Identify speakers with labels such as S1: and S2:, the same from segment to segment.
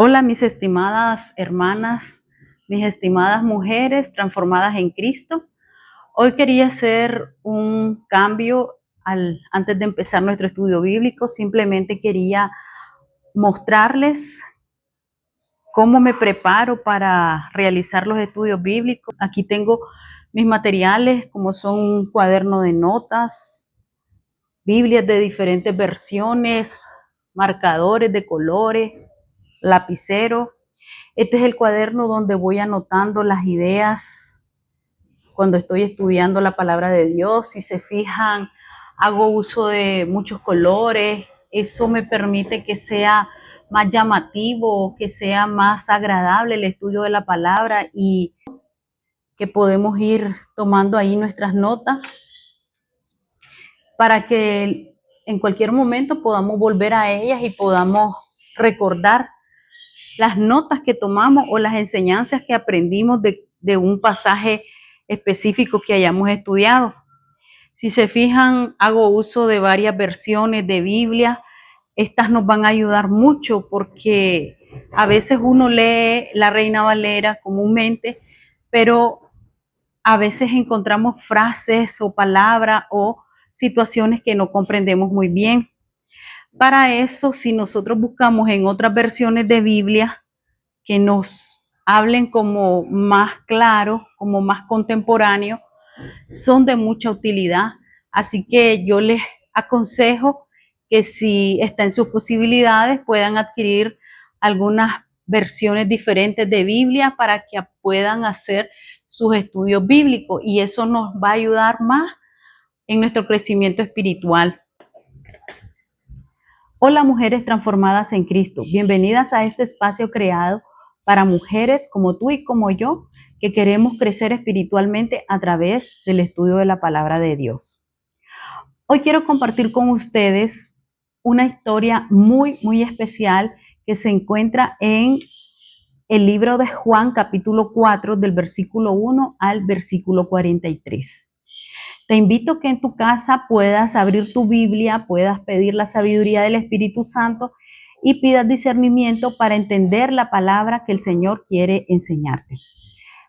S1: Hola, mis estimadas hermanas, mis estimadas mujeres transformadas en Cristo. Hoy quería hacer un cambio antes de empezar nuestro estudio bíblico. Simplemente quería mostrarles cómo me preparo para realizar los estudios bíblicos. Aquí tengo mis materiales, como son un cuaderno de notas, Biblias de diferentes versiones, marcadores de colores, lapicero. Este es el cuaderno donde voy anotando las ideas cuando estoy estudiando la palabra de Dios. Si se fijan, hago uso de muchos colores. Eso me permite que sea más llamativo, que sea más agradable el estudio de la palabra y que podemos ir tomando ahí nuestras notas para que en cualquier momento podamos volver a ellas y podamos recordar las notas que tomamos o las enseñanzas que aprendimos de un pasaje específico que hayamos estudiado. Si se fijan, hago uso de varias versiones de Biblia. Estas nos van a ayudar mucho porque a veces uno lee la Reina Valera comúnmente, pero a veces encontramos frases o palabras o situaciones que no comprendemos muy bien. Para eso, si nosotros buscamos en otras versiones de Biblia, que nos hablen como más claro, como más contemporáneo, son de mucha utilidad. Así que yo les aconsejo que si está en sus posibilidades puedan adquirir algunas versiones diferentes de Biblia para que puedan hacer sus estudios bíblicos y eso nos va a ayudar más en nuestro crecimiento espiritual. Hola, mujeres transformadas en Cristo. Bienvenidas a este espacio creado para mujeres como tú y como yo que queremos crecer espiritualmente a través del estudio de la palabra de Dios. Hoy quiero compartir con ustedes una historia muy especial que se encuentra en el libro de Juan, capítulo 4, del versículo 1 al versículo 43. Te invito a que en tu casa puedas abrir tu Biblia, puedas pedir la sabiduría del Espíritu Santo y pidas discernimiento para entender la palabra que el Señor quiere enseñarte.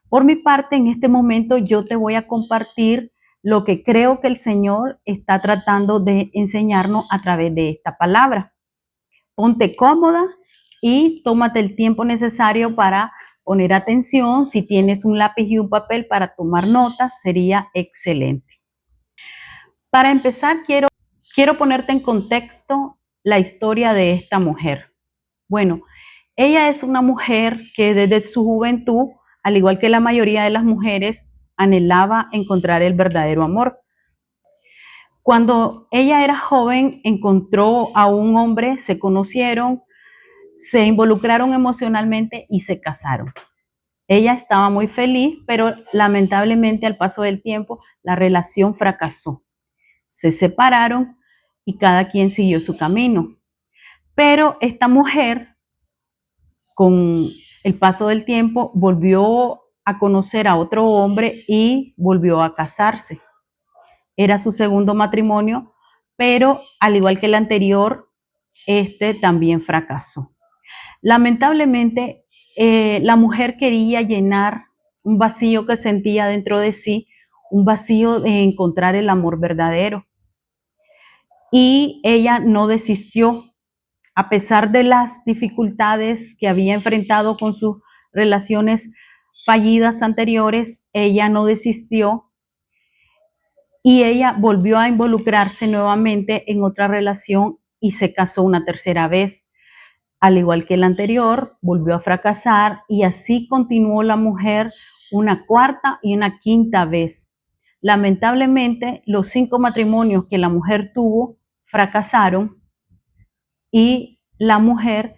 S1: Por mi parte, en este momento yo te voy a compartir lo que creo que el Señor está tratando de enseñarnos a través de esta palabra. Ponte cómoda y tómate el tiempo necesario para poner atención. Si tienes un lápiz y un papel para tomar notas, sería excelente. Para empezar, quiero ponerte en contexto la historia de esta mujer. Bueno, ella es una mujer que desde su juventud, al igual que la mayoría de las mujeres, anhelaba encontrar el verdadero amor. Cuando ella era joven, encontró a un hombre, se conocieron, se involucraron emocionalmente y se casaron. Ella estaba muy feliz, pero lamentablemente al paso del tiempo la relación fracasó. Se separaron y cada quien siguió su camino. Pero esta mujer, con el paso del tiempo, volvió a conocer a otro hombre y volvió a casarse. Era su segundo matrimonio, pero al igual que el anterior, este también fracasó. Lamentablemente, la mujer quería llenar un vacío que sentía dentro de sí, un vacío de encontrar el amor verdadero. Y ella no desistió, a pesar de las dificultades que había enfrentado con sus relaciones fallidas anteriores, ella no desistió y ella volvió a involucrarse nuevamente en otra relación y se casó una tercera vez. Al igual que el anterior, volvió a fracasar y así continuó la mujer una cuarta y una quinta vez. Lamentablemente, los 5 matrimonios que la mujer tuvo fracasaron y la mujer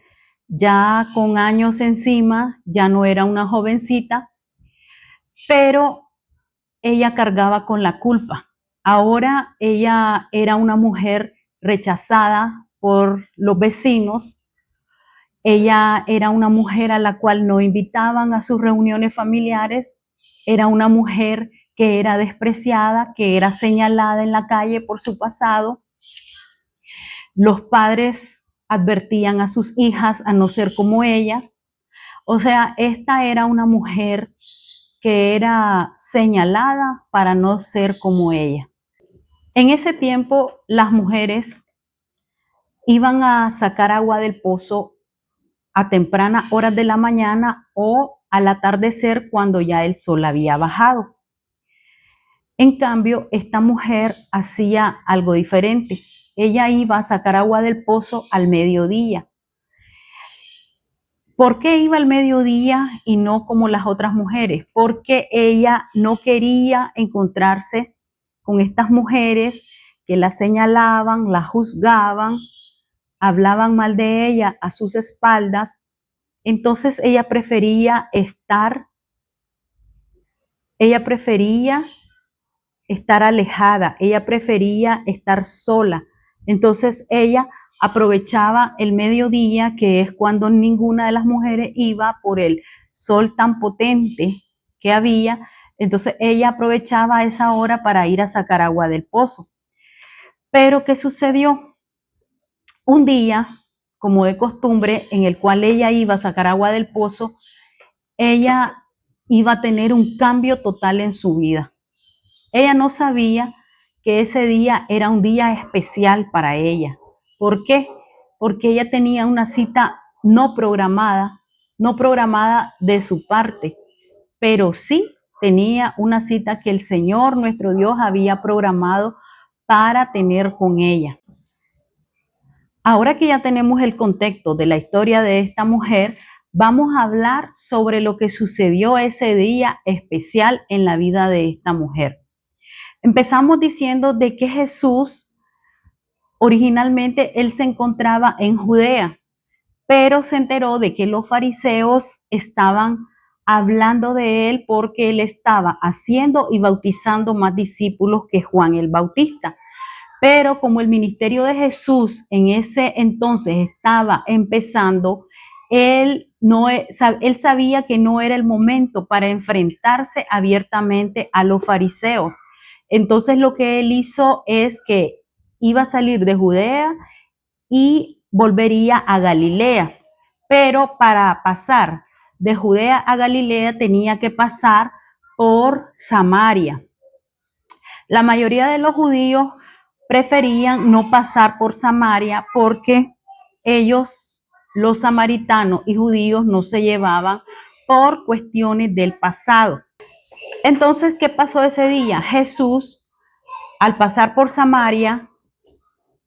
S1: ya con años encima, ya no era una jovencita, pero ella cargaba con la culpa. Ahora ella era una mujer rechazada por los vecinos. Ella era una mujer a la cual no invitaban a sus reuniones familiares. Era una mujer que era despreciada, que era señalada en la calle por su pasado. Los padres advertían a sus hijas a no ser como ella. O sea, esta era una mujer que era señalada para no ser como ella. En ese tiempo, las mujeres iban a sacar agua del pozo a tempranas horas de la mañana o al atardecer cuando ya el sol había bajado. En cambio, esta mujer hacía algo diferente. Ella iba a sacar agua del pozo al mediodía. ¿Por qué iba al mediodía y no como las otras mujeres? Porque ella no quería encontrarse con estas mujeres que la señalaban, la juzgaban, hablaban mal de ella a sus espaldas. Entonces ella prefería estar alejada, ella prefería estar sola. Entonces ella aprovechaba el mediodía, que es cuando ninguna de las mujeres iba por el sol tan potente que había. Entonces ella aprovechaba esa hora para ir a sacar agua del pozo. Pero ¿qué sucedió? Un día, como de costumbre, en el cual ella iba a sacar agua del pozo, ella iba a tener un cambio total en su vida. Ella no sabía que ese día era un día especial para ella. ¿Por qué? Porque ella tenía una cita no programada de su parte, pero sí tenía una cita que el Señor, nuestro Dios, había programado para tener con ella. Ahora que ya tenemos el contexto de la historia de esta mujer, vamos a hablar sobre lo que sucedió ese día especial en la vida de esta mujer. Empezamos diciendo de que Jesús, originalmente él se encontraba en Judea, pero se enteró de que los fariseos estaban hablando de él porque él estaba haciendo y bautizando más discípulos que Juan el Bautista. Pero como el ministerio de Jesús en ese entonces estaba empezando, él sabía que no era el momento para enfrentarse abiertamente a los fariseos. Entonces lo que él hizo es que iba a salir de Judea y volvería a Galilea. Pero para pasar de Judea a Galilea tenía que pasar por Samaria. La mayoría de los judíos preferían no pasar por Samaria porque ellos, los samaritanos y judíos, no se llevaban por cuestiones del pasado. Entonces, ¿qué pasó ese día? Jesús, al pasar por Samaria,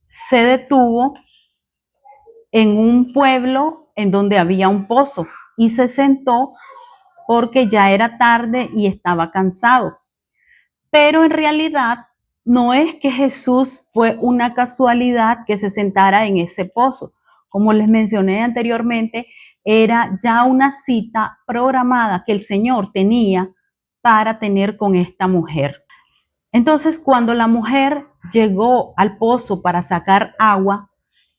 S1: se detuvo en un pueblo en donde había un pozo y se sentó porque ya era tarde y estaba cansado. Pero en realidad no es que Jesús fue una casualidad que se sentara en ese pozo. Como les mencioné anteriormente, era ya una cita programada que el Señor tenía para tener con esta mujer. Entonces, cuando la mujer llegó al pozo para sacar agua,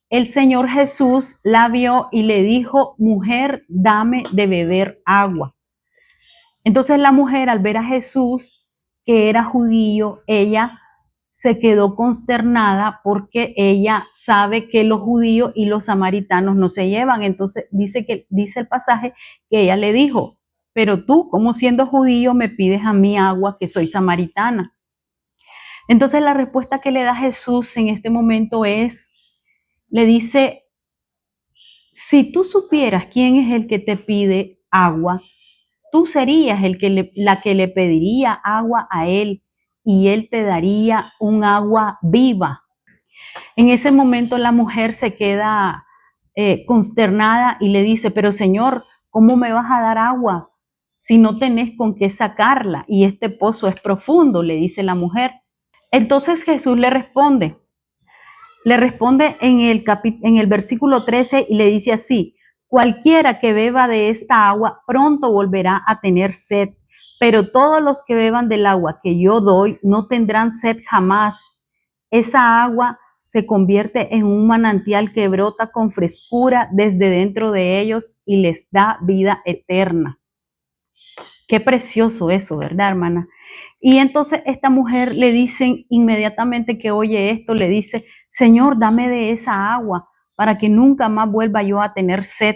S1: el Señor Jesús la vio y le dijo: mujer, dame de beber agua. Entonces la mujer, al ver a Jesús, que era judío, ella se quedó consternada porque ella sabe que los judíos y los samaritanos no se llevan. Entonces dice el pasaje que ella le dijo: pero tú, como siendo judío, me pides a mí agua, que soy samaritana. Entonces la respuesta que le da Jesús en este momento le dice: si tú supieras quién es el que te pide agua, tú serías la que le pediría agua a él y él te daría un agua viva. En ese momento la mujer se queda consternada y le dice: pero Señor, ¿cómo me vas a dar agua si no tenés con qué sacarla? Y este pozo es profundo, le dice la mujer. Entonces Jesús le responde en el versículo 13 y le dice así: cualquiera que beba de esta agua pronto volverá a tener sed, pero todos los que beban del agua que yo doy no tendrán sed jamás. Esa agua se convierte en un manantial que brota con frescura desde dentro de ellos y les da vida eterna. Qué precioso eso, ¿verdad, hermana? Y entonces esta mujer le dicen inmediatamente que oye esto, le dice: Señor, dame de esa agua, para que nunca más vuelva yo a tener sed.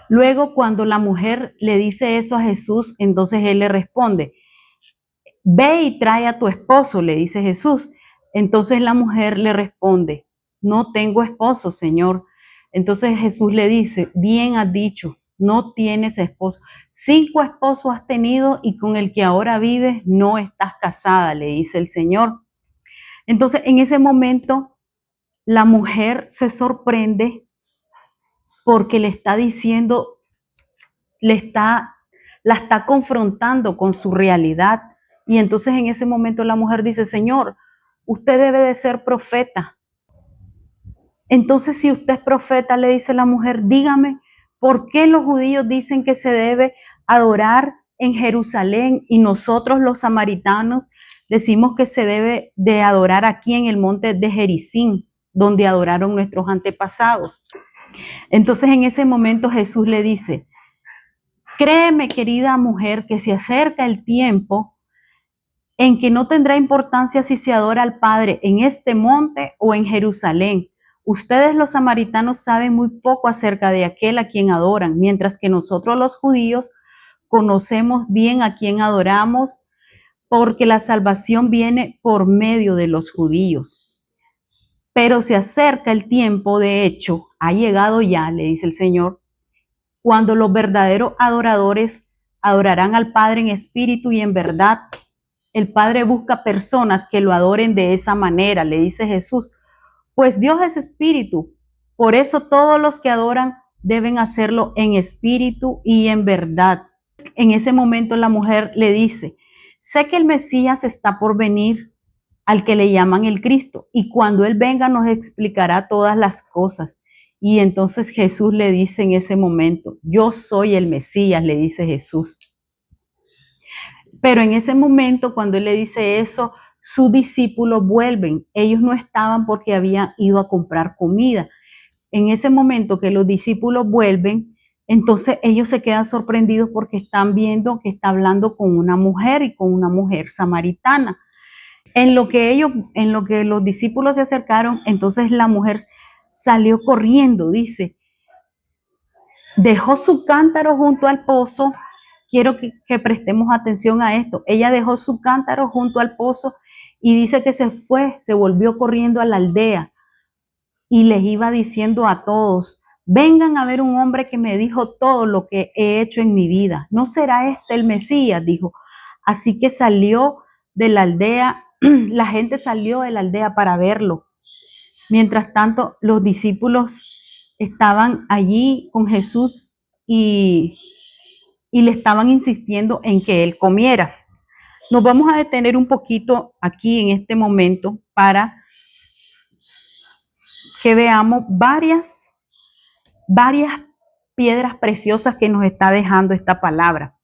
S1: Luego, cuando la mujer le dice eso a Jesús, entonces él le responde, ve y trae a tu esposo, le dice Jesús. Entonces la mujer le responde, no tengo esposo, Señor. Entonces Jesús le dice, bien has dicho, no tienes esposo. 5 esposos has tenido y con el que ahora vives no estás casada, le dice el Señor. Entonces en ese momento la mujer se sorprende porque le está diciendo, la está confrontando con su realidad. Y entonces en ese momento la mujer dice, Señor, usted debe de ser profeta. Entonces si usted es profeta, le dice la mujer, dígame, ¿por qué los judíos dicen que se debe adorar en Jerusalén y nosotros los samaritanos decimos que se debe de adorar aquí en el monte de Gerizim, donde adoraron nuestros antepasados? Entonces en ese momento Jesús le dice, créeme, querida mujer, que se acerca el tiempo en que no tendrá importancia si se adora al Padre en este monte o en Jerusalén. Ustedes los samaritanos saben muy poco acerca de aquel a quien adoran, mientras que nosotros los judíos conocemos bien a quien adoramos, porque la salvación viene por medio de los judíos. Pero se acerca el tiempo, de hecho, ha llegado ya, le dice el Señor, cuando los verdaderos adoradores adorarán al Padre en espíritu y en verdad. El Padre busca personas que lo adoren de esa manera, le dice Jesús, pues Dios es espíritu. Por eso todos los que adoran deben hacerlo en espíritu y en verdad. En ese momento la mujer le dice, sé que el Mesías está por venir, al que le llaman el Cristo, y cuando Él venga nos explicará todas las cosas. Y entonces Jesús le dice en ese momento, yo soy el Mesías, le dice Jesús. Pero en ese momento, cuando Él le dice eso, sus discípulos vuelven. Ellos no estaban porque habían ido a comprar comida. En ese momento que los discípulos vuelven, entonces ellos se quedan sorprendidos porque están viendo que está hablando con una mujer y con una mujer samaritana. En lo que los discípulos se acercaron, entonces la mujer salió corriendo, dice, dejó su cántaro junto al pozo. Quiero que prestemos atención a esto. Ella dejó su cántaro junto al pozo y dice que se volvió corriendo a la aldea y les iba diciendo a todos, vengan a ver un hombre que me dijo todo lo que he hecho en mi vida. ¿No será este el Mesías?, dijo. Así que salió de la aldea, la gente salió de la aldea para verlo. Mientras tanto, los discípulos estaban allí con Jesús y le estaban insistiendo en que él comiera. Nos vamos a detener un poquito aquí en este momento para que veamos varias piedras preciosas que nos está dejando esta palabra.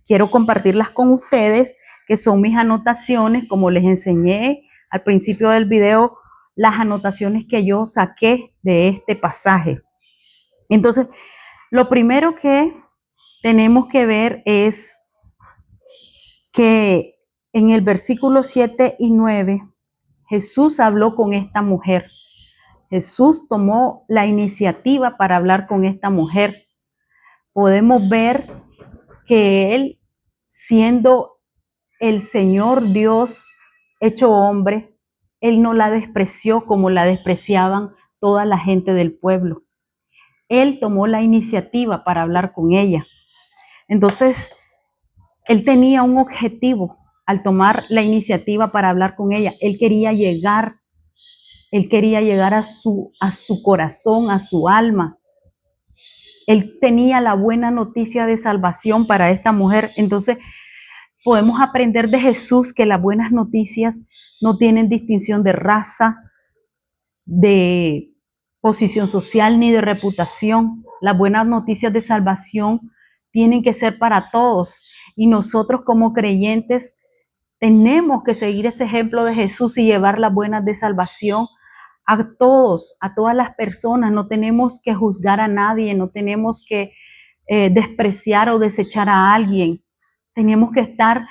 S1: Quiero compartirlas con ustedes, que son mis anotaciones, como les enseñé al principio del video, las anotaciones que yo saqué de este pasaje. Entonces, lo primero que tenemos que ver es que en el versículo 7 y 9, Jesús habló con esta mujer. Jesús tomó la iniciativa para hablar con esta mujer. Podemos ver que Él, siendo el Señor Dios hecho hombre, Él no la despreció como la despreciaban toda la gente del pueblo. Él tomó la iniciativa para hablar con ella. Entonces, Él tenía un objetivo al tomar la iniciativa para hablar con ella. Él quería llegar a su corazón, a su alma. Él tenía la buena noticia de salvación para esta mujer. Entonces, podemos aprender de Jesús que las buenas noticias no tienen distinción de raza, de posición social ni de reputación. Las buenas noticias de salvación tienen que ser para todos. Y nosotros como creyentes tenemos que seguir ese ejemplo de Jesús y llevar las buenas de salvación a todos, a todas las personas. No tenemos que juzgar a nadie, no tenemos que despreciar o desechar a alguien. Tenemos que estar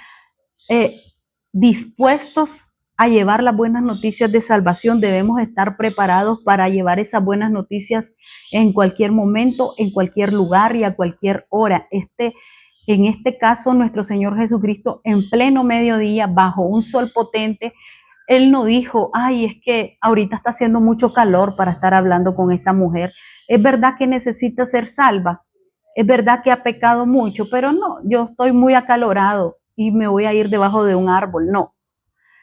S1: dispuestos a llevar las buenas noticias de salvación, debemos estar preparados para llevar esas buenas noticias en cualquier momento, en cualquier lugar y a cualquier hora. En este caso, nuestro Señor Jesucristo, en pleno mediodía, bajo un sol potente, Él no dijo, ay, es que ahorita está haciendo mucho calor para estar hablando con esta mujer. Es verdad que necesita ser salva, es verdad que ha pecado mucho, pero no, yo estoy muy acalorado y me voy a ir debajo de un árbol. No.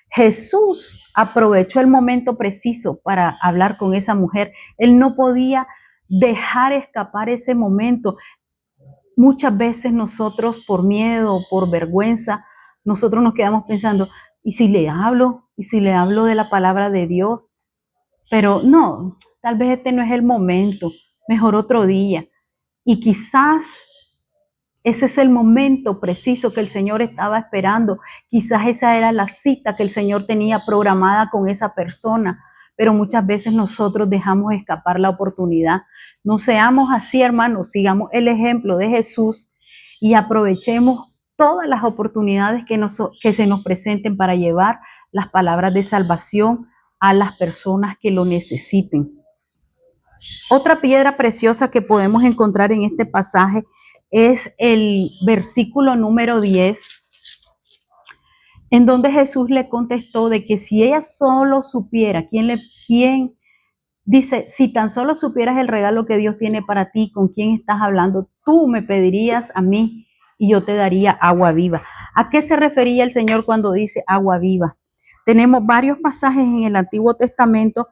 S1: Jesús aprovechó el momento preciso para hablar con esa mujer. Él no podía dejar escapar ese momento. Muchas veces nosotros por miedo, por vergüenza, nosotros nos quedamos pensando, ¿y si le hablo? ¿Y si le hablo de la palabra de Dios? Pero no, tal vez este no es el momento, mejor otro día. Y quizás ese es el momento preciso que el Señor estaba esperando. Quizás esa era la cita que el Señor tenía programada con esa persona. Pero muchas veces nosotros dejamos escapar la oportunidad. No seamos así, hermanos. Sigamos el ejemplo de Jesús y aprovechemos todas las oportunidades que se nos presenten para llevar las palabras de salvación a las personas que lo necesiten. Otra piedra preciosa que podemos encontrar en este pasaje es el versículo número 10, en donde Jesús le contestó de que si ella solo supiera, quién dice, si tan solo supieras el regalo que Dios tiene para ti, con quién estás hablando, tú me pedirías a mí y yo te daría agua viva. ¿A qué se refería el Señor cuando dice agua viva? Tenemos varios pasajes en el Antiguo Testamento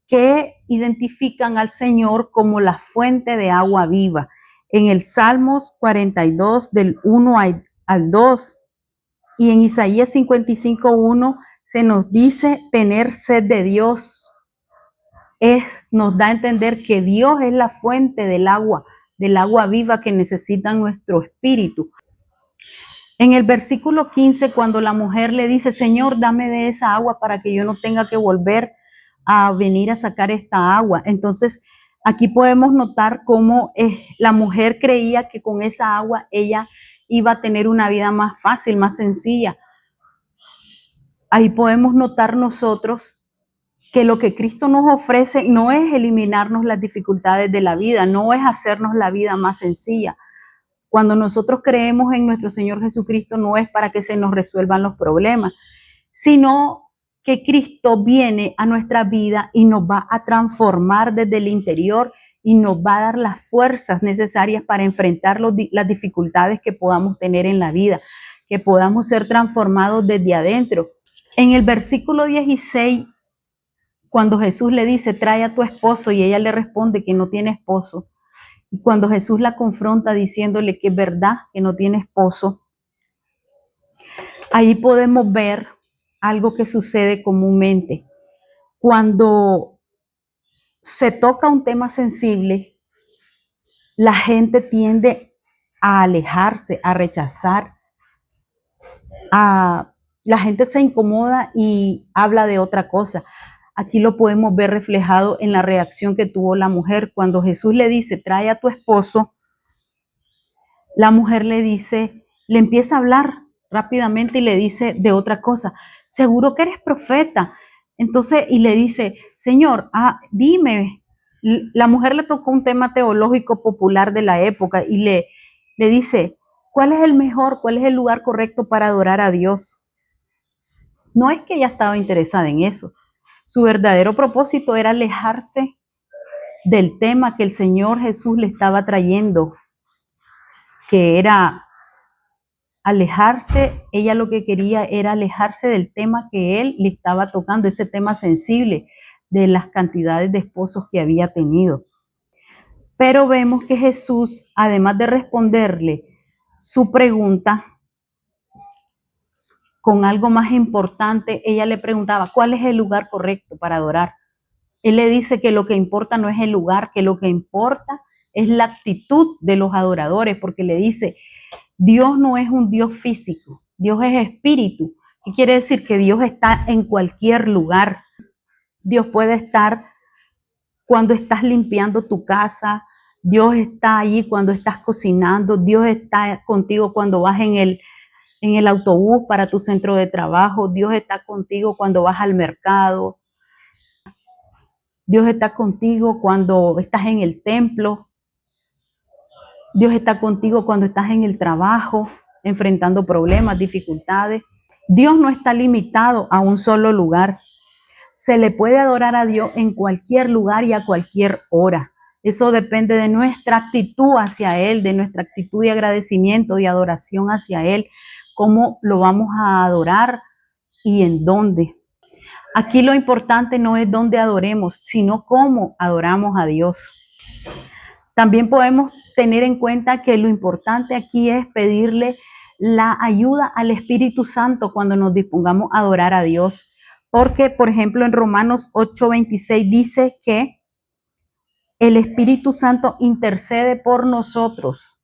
S1: que identifican al Señor como la fuente de agua viva. En el Salmos 42 del 1 al 2 y en Isaías 55:1 se nos dice tener sed de Dios. Nos da a entender que Dios es la fuente del agua viva que necesita nuestro espíritu. En el versículo 15, cuando la mujer le dice, Señor, dame de esa agua para que yo no tenga que volver a venir a sacar esta agua. Entonces, aquí podemos notar cómo la mujer creía que con esa agua ella iba a tener una vida más fácil, más sencilla. Ahí podemos notar nosotros que lo que Cristo nos ofrece no es eliminarnos las dificultades de la vida, no es hacernos la vida más sencilla. Cuando nosotros creemos en nuestro Señor Jesucristo, no es para que se nos resuelvan los problemas, sino que Cristo viene a nuestra vida y nos va a transformar desde el interior y nos va a dar las fuerzas necesarias para enfrentar las dificultades que podamos tener en la vida, que podamos ser transformados desde adentro. En el versículo 16, cuando Jesús le dice, trae a tu esposo, y ella le responde que no tiene esposo, y cuando Jesús la confronta diciéndole que es verdad que no tiene esposo, ahí podemos ver algo que sucede comúnmente. Cuando se toca un tema sensible, la gente tiende a alejarse, a rechazar, la gente se incomoda y habla de otra cosa. Aquí lo podemos ver reflejado en la reacción que tuvo la mujer. Cuando Jesús le dice, trae a tu esposo, la mujer le empieza a hablar rápidamente y le dice de otra cosa. Seguro que eres profeta. Entonces, y le dice, Señor, dime. La mujer le tocó un tema teológico popular de la época y le dice, ¿cuál es el lugar correcto para adorar a Dios? No es que ella estaba interesada en eso. Su verdadero propósito era alejarse del tema que el Señor Jesús le estaba trayendo, que era alejarse. Ella lo que quería era alejarse del tema que él le estaba tocando, ese tema sensible de las cantidades de esposos que había tenido. Pero vemos que Jesús, además de responderle su pregunta con algo más importante, ella le preguntaba, ¿cuál es el lugar correcto para adorar? Él le dice que lo que importa no es el lugar, que lo que importa es la actitud de los adoradores, porque le dice, Dios no es un Dios físico, Dios es espíritu. ¿Qué quiere decir? Que Dios está en cualquier lugar. Dios puede estar cuando estás limpiando tu casa, Dios está allí cuando estás cocinando, Dios está contigo cuando vas en en el autobús para tu centro de trabajo. Dios está contigo cuando vas al mercado. Dios está contigo cuando estás en el templo. Dios está contigo cuando estás en el trabajo, enfrentando problemas, dificultades. Dios no está limitado a un solo lugar. Se le puede adorar a Dios en cualquier lugar y a cualquier hora. Eso depende de nuestra actitud hacia Él, de nuestra actitud de agradecimiento y adoración hacia Él. Cómo lo vamos a adorar y en dónde. Aquí lo importante no es dónde adoremos, sino cómo adoramos a Dios. También podemos tener en cuenta que lo importante aquí es pedirle la ayuda al Espíritu Santo cuando nos dispongamos a adorar a Dios. Porque, por ejemplo, en Romanos 8:26 dice que el Espíritu Santo intercede por nosotros.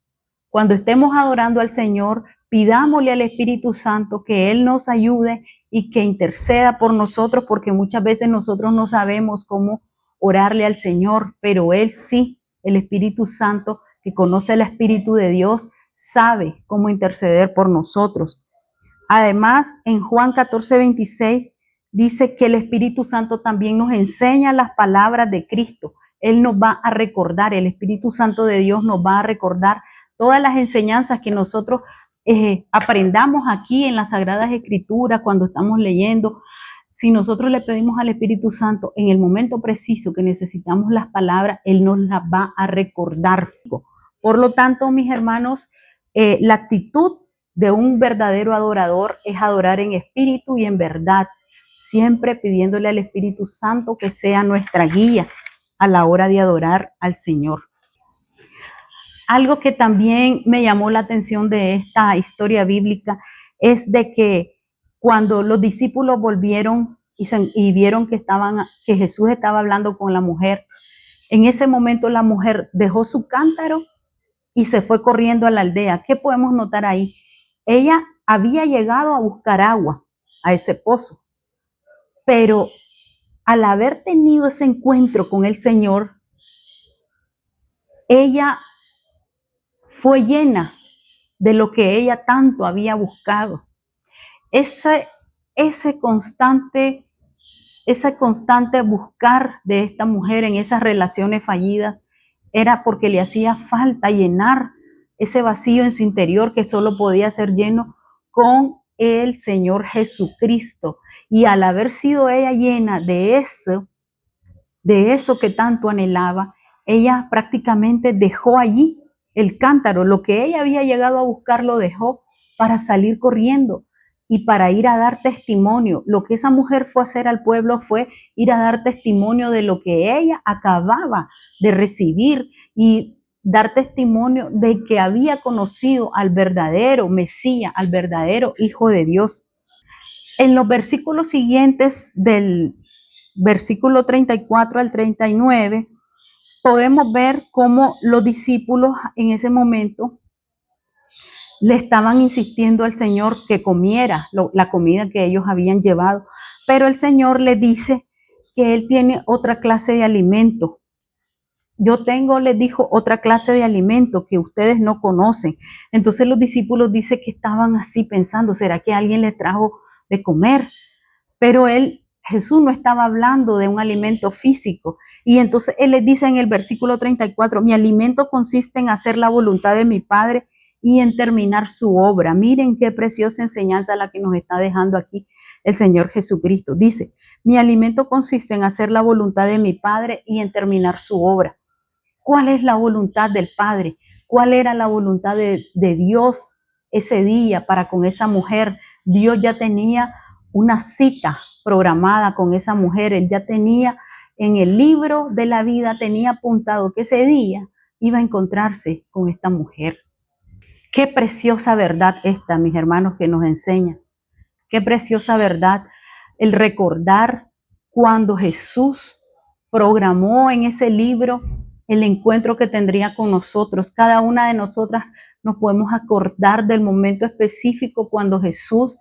S1: Cuando estemos adorando al Señor, pidámosle al Espíritu Santo que Él nos ayude y que interceda por nosotros, porque muchas veces nosotros no sabemos cómo orarle al Señor, pero Él sí, el Espíritu Santo, que conoce el Espíritu de Dios, sabe cómo interceder por nosotros. Además, en Juan 14:26 dice que el Espíritu Santo también nos enseña las palabras de Cristo. Él nos va a recordar, el Espíritu Santo de Dios nos va a recordar todas las enseñanzas que nosotros aprendamos aquí en las Sagradas Escrituras, cuando estamos leyendo. Si nosotros le pedimos al Espíritu Santo en el momento preciso que necesitamos las palabras, Él nos las va a recordar. Por lo tanto, mis hermanos, la actitud de un verdadero adorador es adorar en espíritu y en verdad, siempre pidiéndole al Espíritu Santo que sea nuestra guía a la hora de adorar al Señor. Algo que también me llamó la atención de esta historia bíblica es de que cuando los discípulos volvieron y vieron que Jesús estaba hablando con la mujer, en ese momento la mujer dejó su cántaro y se fue corriendo a la aldea. ¿Qué podemos notar ahí? Ella había llegado a buscar agua a ese pozo, pero al haber tenido ese encuentro con el Señor, ella fue llena de lo que ella tanto había buscado. Ese constante buscar de esta mujer en esas relaciones fallidas era porque le hacía falta llenar ese vacío en su interior que solo podía ser lleno con el Señor Jesucristo. Y al haber sido ella llena de eso que tanto anhelaba, ella prácticamente dejó allí el cántaro. Lo que ella había llegado a buscar lo dejó para salir corriendo y para ir a dar testimonio. Lo que esa mujer fue a hacer al pueblo fue ir a dar testimonio de lo que ella acababa de recibir y dar testimonio de que había conocido al verdadero Mesías, al verdadero Hijo de Dios. En los versículos siguientes, del versículo 34 al 39, podemos ver cómo los discípulos en ese momento le estaban insistiendo al Señor que comiera la comida que ellos habían llevado, pero el Señor les dice que Él tiene otra clase de alimento. Les dijo, otra clase de alimento que ustedes no conocen. Entonces los discípulos dicen que estaban así pensando, ¿será que alguien les trajo de comer? Pero Jesús no estaba hablando de un alimento físico. Y entonces Él les dice en el versículo 34, mi alimento consiste en hacer la voluntad de mi Padre y en terminar su obra. Miren qué preciosa enseñanza la que nos está dejando aquí el Señor Jesucristo. Dice, mi alimento consiste en hacer la voluntad de mi Padre y en terminar su obra. ¿Cuál es la voluntad del Padre? ¿Cuál era la voluntad de Dios ese día para con esa mujer? Dios ya tenía una cita programada con esa mujer. Él ya tenía en el libro de la vida, tenía apuntado que ese día iba a encontrarse con esta mujer. Qué preciosa verdad esta, mis hermanos, que nos enseña. Qué preciosa verdad el recordar cuando Jesús programó en ese libro el encuentro que tendría con nosotros. Cada una de nosotras nos podemos acordar del momento específico cuando Jesús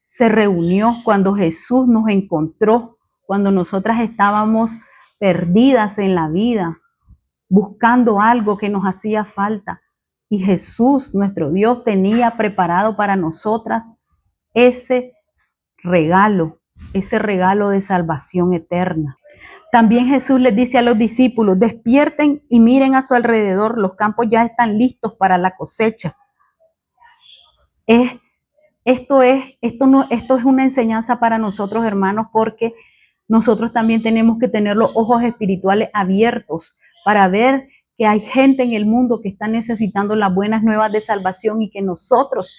S1: se reunió, cuando Jesús nos encontró, cuando nosotras estábamos perdidas en la vida, buscando algo que nos hacía falta. Y Jesús, nuestro Dios, tenía preparado para nosotras ese regalo de salvación eterna. También Jesús les dice a los discípulos, despierten y miren a su alrededor, los campos ya están listos para la cosecha. Esto es una enseñanza para nosotros, hermanos, porque nosotros también tenemos que tener los ojos espirituales abiertos para ver que hay gente en el mundo que está necesitando las buenas nuevas de salvación y que nosotros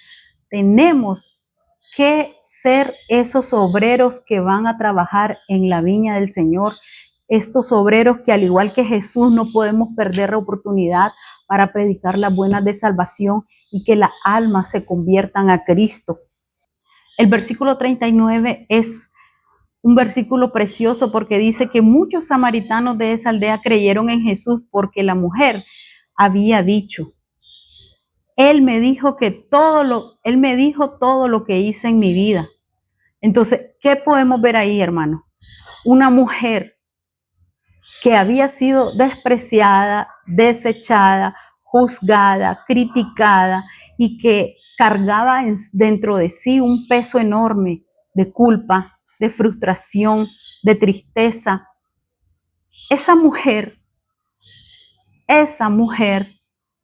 S1: tenemos que ser esos obreros que van a trabajar en la viña del Señor, estos obreros que al igual que Jesús no podemos perder la oportunidad para predicar las buenas de salvación y que las almas se conviertan a Cristo. El versículo 39 es un versículo precioso porque dice que muchos samaritanos de esa aldea creyeron en Jesús porque la mujer había dicho, Él me dijo todo lo que hice en mi vida. Entonces, ¿qué podemos ver ahí, hermano? Una mujer que había sido despreciada, desechada, juzgada, criticada y que cargaba dentro de sí un peso enorme de culpa, de frustración, de tristeza. Esa mujer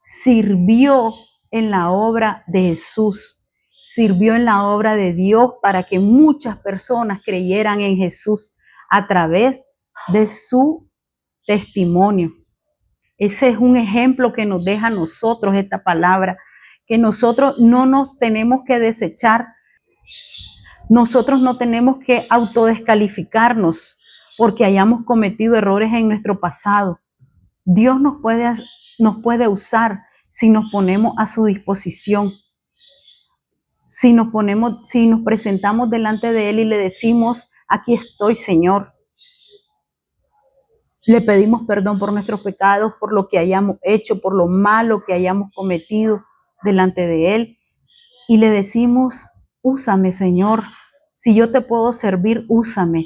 S1: sirvió en la obra de Jesús, sirvió en la obra de Dios para que muchas personas creyeran en Jesús a través de su testimonio. Ese es un ejemplo que nos deja a nosotros esta palabra, que nosotros no nos tenemos que desechar, nosotros no tenemos que autodescalificarnos porque hayamos cometido errores en nuestro pasado. Dios nos puede usar si nos ponemos a su disposición, si nos presentamos delante de Él y le decimos, aquí estoy, Señor. Le pedimos perdón por nuestros pecados, por lo que hayamos hecho, por lo malo que hayamos cometido delante de Él. Y le decimos, úsame, Señor. Si yo te puedo servir, úsame.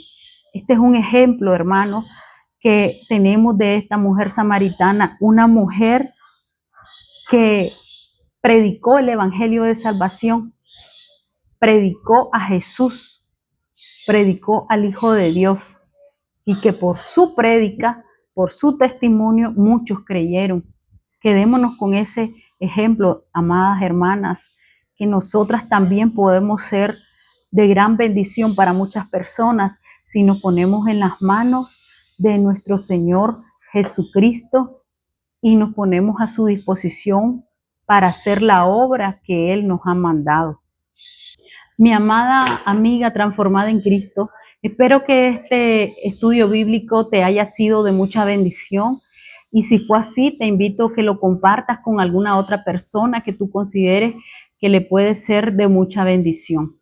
S1: Este es un ejemplo, hermano, que tenemos de esta mujer samaritana, una mujer que predicó el evangelio de salvación, predicó a Jesús, predicó al Hijo de Dios y que por su prédica, por su testimonio, muchos creyeron. Quedémonos con ese ejemplo, amadas hermanas, que nosotras también podemos ser de gran bendición para muchas personas si nos ponemos en las manos de nuestro Señor Jesucristo y nos ponemos a su disposición para hacer la obra que Él nos ha mandado. Mi amada amiga transformada en Cristo, espero que este estudio bíblico te haya sido de mucha bendición y si fue así, te invito a que lo compartas con alguna otra persona que tú consideres que le puede ser de mucha bendición.